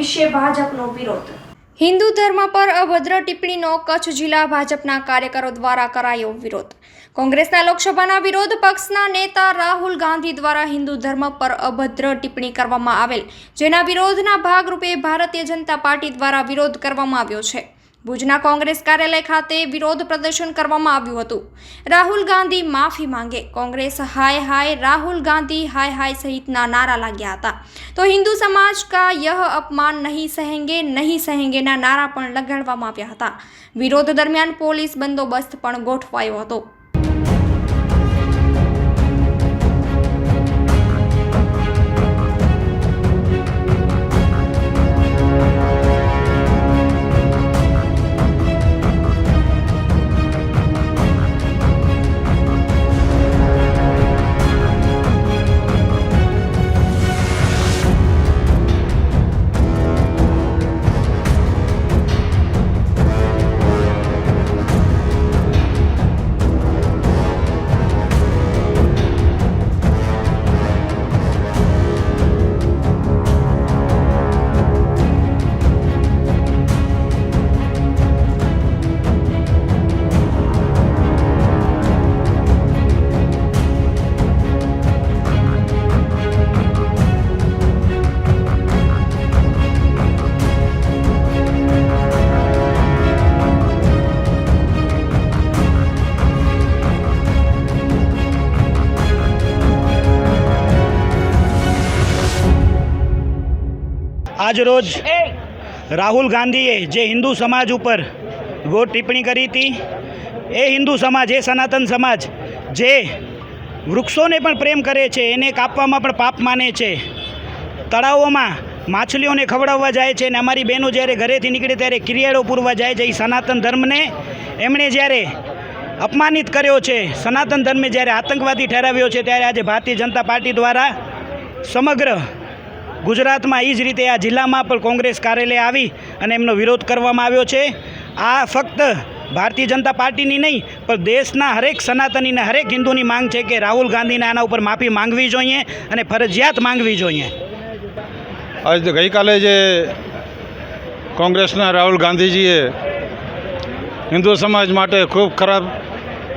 વિશે ભાજપનો વિરોધ। હિન્દુ ધર્મ પર અભદ્ર ટિપ્પણીનો કચ્છ જિલ્લા ભાજપના કાર્યકરો દ્વારા કરાયો વિરોધ। કોંગ્રેસના લોકસભાના વિરોધ પક્ષના નેતા રાહુલ ગાંધી દ્વારા હિન્દુ ધર્મ પર અભદ્ર ટિપ્પણી કરવામાં આવેલ, જેના વિરોધના ભાગરૂપે ભારતીય જનતા પાર્ટી દ્વારા વિરોધ કરવામાં આવ્યો છે। ભુજના કોંગ્રેસ કાર્યાલય ખાતે વિરોધ પ્રદર્શન કરવામાં આવ્યું હતું। રાહુલ ગાંધી માફી માંગે, કોંગ્રેસ હાય હાય, રાહુલ ગાંધી હાય હાય સહિતના નારા લાગ્યા હતા। તો હિન્દુ સમાજ કા યહ અપમાન નહીં સહેંગેના નારા પણ લગાડવામાં આવ્યા હતા। વિરોધ દરમિયાન પોલીસ બંદોબસ્ત પણ ગોઠવાયો હતો। આજ રોજ રાહુલ ગાંધીએ જે હિન્દુ સમાજ ઉપર ગોળ ટિપ્પણી કરી હતી, એ હિન્દુ સમાજ, એ સનાતન સમાજ જે વૃક્ષોને પણ પ્રેમ કરે છે, એને કાપવામાં પણ પાપ માને છે, તળાવોમાં માછલીઓને ખવડાવવા જાય છે, અને અમારી બહેનો જ્યારે ઘરેથી નીકળે ત્યારે કિરિયાળો પૂરવા જાય છે, એ સનાતન ધર્મને એમણે જ્યારે અપમાનિત કર્યો છે, સનાતન ધર્મે જ્યારે આતંકવાદી ઠેરાવ્યો છે, ત્યારે આજે ભારતીય જનતા પાર્ટી દ્વારા સમગ્ર ગુજરાતમાં એ જ રીતે આ જિલ્લામાં પણ કોંગ્રેસ કાર્યાલય આવી અને એમનો વિરોધ કરવામાં આવ્યો છે। આ ફક્ત ભારતીય જનતા પાર્ટીની નહીં, પણ દેશના હરેક સનાતનીને, હરેક હિન્દુની માંગ છે કે રાહુલ ગાંધીને આના ઉપર માફી માંગવી જોઈએ અને ફરજિયાત માંગવી જોઈએ। આજ ગઈકાલે જે કોંગ્રેસના રાહુલ ગાંધીજીએ હિન્દુ સમાજ માટે ખૂબ ખરાબ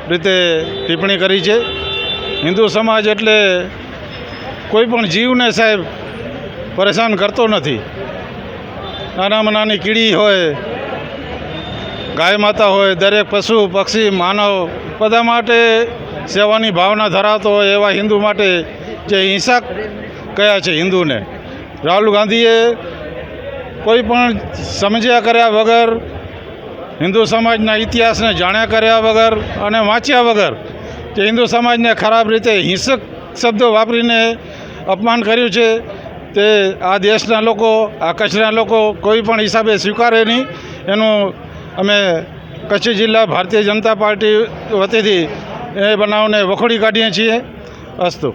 રીતે ટિપ્પણી કરી છે। હિન્દુ સમાજ એટલે કોઈ પણ જીવને સાહેબ પરેશાન કરતો નથી। નાનામાં નાની કીડી હોય, ગાય માતા હોય, દરેક પશુ પક્ષી માનવ બધા માટે સેવાની ભાવના ધરાવતો હોય એવા હિન્દુ માટે જે હિંસક કયા છે હિન્દુને, રાહુલ ગાંધીએ કોઈ પણ સમજ્યા કર્યા વગર, હિન્દુ સમાજના ઇતિહાસને જાણ્યા કર્યા વગર અને વાંચ્યા વગર જે હિન્દુ સમાજને ખરાબ રીતે હિંસક શબ્દો વાપરીને અપમાન કર્યું છે, તે આ દેશના લોકો, આ કચ્છના લોકો કોઈ પણ હિસાબે સ્વીકારે નહીં। એનું અમે કચ્છ જિલ્લા ભારતીય જનતા પાર્ટી વતીથી એ બનાવને વખોડી કાઢીએ છીએ। અસ્તુ।